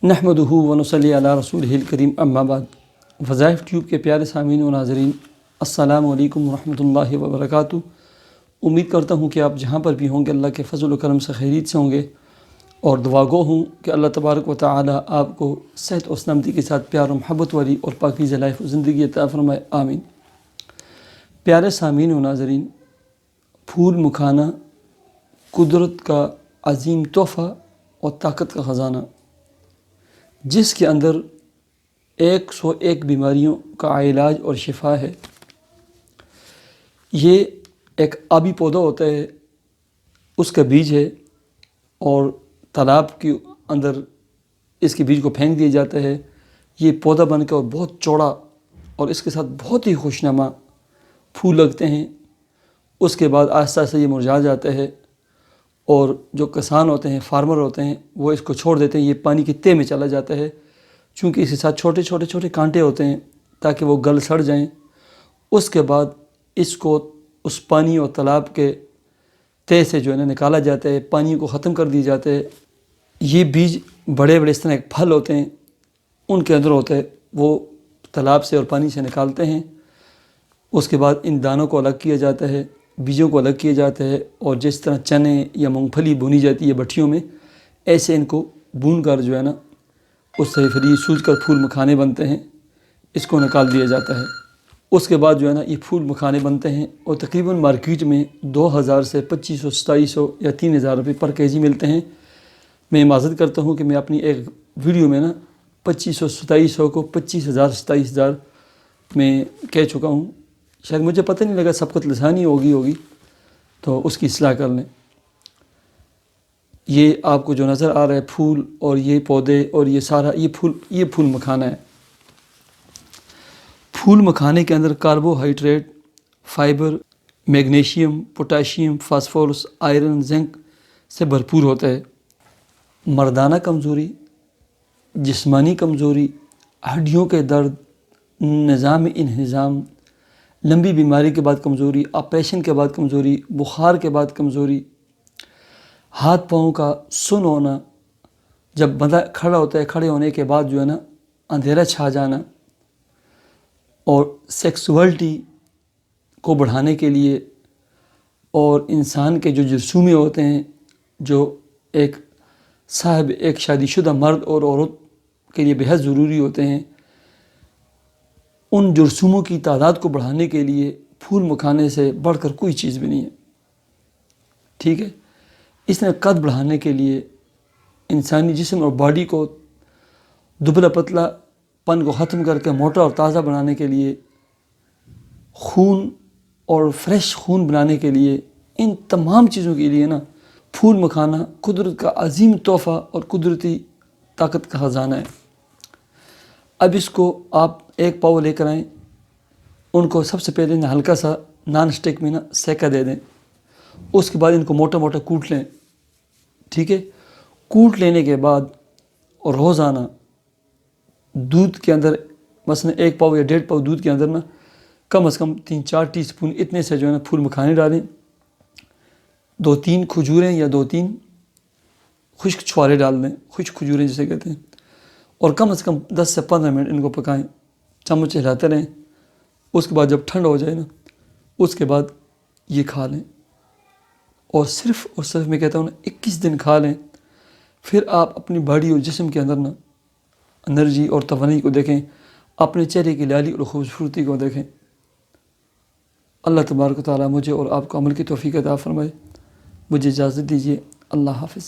نحمدہ و نصلی علی رسولہ الکریم اما بعد۔ وظائف ٹیوب کے پیارے سامعین و ناظرین، السلام علیکم ورحمۃ اللہ وبرکاتہ۔ امید کرتا ہوں کہ آپ جہاں پر بھی ہوں گے اللہ کے فضل و کرم سے خیریت سے ہوں گے، اور دعا گو ہوں کہ اللہ تبارک و تعالی آپ کو صحت و سلامتی کے ساتھ پیار و محبت والی اور پاکیزہ لائف و زندگی عطا فرمائے، آمین۔ پیارے سامعین و ناظرین، پھول مکھانا قدرت کا عظیم تحفہ اور طاقت کا خزانہ، جس کے اندر 101 بیماریوں کا علاج اور شفا ہے۔ یہ ایک آبی پودا ہوتا ہے، اس کا بیج ہے، اور تالاب کے اندر اس کے بیج کو پھینک دیا جاتا ہے۔ یہ پودا بن کے اور بہت چوڑا، اور اس کے ساتھ بہت ہی خوشنما پھول لگتے ہیں۔ اس کے بعد آہستہ آہستہ یہ مرجھا جاتا ہے، اور جو کسان ہوتے ہیں، فارمر ہوتے ہیں، وہ اس کو چھوڑ دیتے ہیں۔ یہ پانی کی تہ میں چلا جاتا ہے، چونکہ اس کے ساتھ چھوٹے چھوٹے چھوٹے کانٹے ہوتے ہیں تاکہ وہ گل سڑ جائیں۔ اس کے بعد اس کو اس پانی اور تالاب کے تہ سے نکالا جاتا ہے، پانی کو ختم کر دیا جاتا ہے۔ یہ بیج بڑے بڑے اس طرح ایک پھل ہوتے ہیں، ان کے اندر ہوتا ہے، وہ تالاب سے اور پانی سے نکالتے ہیں۔ اس کے بعد ان دانوں کو الگ کیا جاتا ہے، بیجوں کو الگ کیا جاتا ہے، اور جس طرح چنے یا مونگ پھلی بھونی جاتی ہے بھٹیوں میں، ایسے ان کو بھون کر اس سے پھر یہ سوج کر پھول مکھانے بنتے ہیں۔ اس کو نکال دیا جاتا ہے۔ اس کے بعد یہ پھول مکھانے بنتے ہیں، اور تقریباً مارکیٹ میں 2000 سے 2500 2700 یا 3000 روپے پر کیجی ملتے ہیں۔ میں معذرت کرتا ہوں کہ میں اپنی ایک ویڈیو میں 2500 2700 کو 25000 27000 میں کہہ چکا ہوں۔ شاید مجھے پتہ نہیں لگا، سبقت لسانی ہوگی تو اس کی اصلاح کر لیں۔ یہ آپ کو جو نظر آ رہا ہے پھول اور یہ پودے اور یہ سارا یہ پھول مکھانا ہے۔ پھول مکھانے کے اندر carbohydrate, fibre, magnesium, potassium, phosphorus, iron, zinc سے بھرپور ہوتا ہے۔ مردانہ کمزوری، جسمانی کمزوری، ہڈیوں کے درد، نظام انہضام، لمبی بیماری کے بعد کمزوری، آپریشن کے بعد کمزوری، بخار کے بعد کمزوری، ہاتھ پاؤں کا سن ہونا، جب بندہ کھڑا ہوتا ہے، کھڑے ہونے کے بعد اندھیرا چھا جانا، اور سیکسوالٹی کو بڑھانے کے لیے، اور انسان کے جو جرثومے ہوتے ہیں، جو ایک شادی شدہ مرد اور عورت کے لیے بہت ضروری ہوتے ہیں، ان جرثوموں کی تعداد کو بڑھانے کے لیے پھول مکھانے سے بڑھ کر کوئی چیز بھی نہیں ہے۔ ٹھیک ہے، اس نے قد بڑھانے کے لیے، انسانی جسم اور باڈی کو دبلا پتلا پن کو ختم کر کے موٹا اور تازہ بنانے کے لیے، خون اور فریش خون بنانے کے لیے، ان تمام چیزوں کے لیے پھول مکھانا قدرت کا عظیم تحفہ اور قدرتی طاقت کا خزانہ ہے۔ اب اس کو آپ ایک پاؤ لے کر آئیں، ان کو سب سے پہلے ہلکا سا نان اسٹک میں سیکا دے دیں۔ اس کے بعد ان کو موٹا موٹا کوٹ لیں۔ ٹھیک ہے، کوٹ لینے کے بعد اور روزانہ دودھ کے اندر، مثلا 1 پاؤ یا 1.5 پاؤ دودھ کے اندر کم از کم 3-4 ٹی اسپون اتنے سے پھول مکھانے ڈالیں۔ 2-3 کھجوریں یا 2-3 خشک چھوارے ڈال دیں، خشک کھجوریں جسے کہتے ہیں، اور کم از کم 10 سے 15 منٹ ان کو پکائیں، چمچ ہلاتے رہیں۔ اس کے بعد جب ٹھنڈ ہو جائے اس کے بعد یہ کھا لیں، اور صرف میں کہتا ہوں 21 دن کھا لیں۔ پھر آپ اپنی باڈی اور جسم کے اندر انرجی اور توانائی کو دیکھیں، اپنے چہرے کی لالی اور خوبصورتی کو دیکھیں۔ اللہ تبارک و تعالیٰ مجھے اور آپ کو عمل کی توفیق عطا فرمائے۔ مجھے اجازت دیجیے، اللہ حافظ۔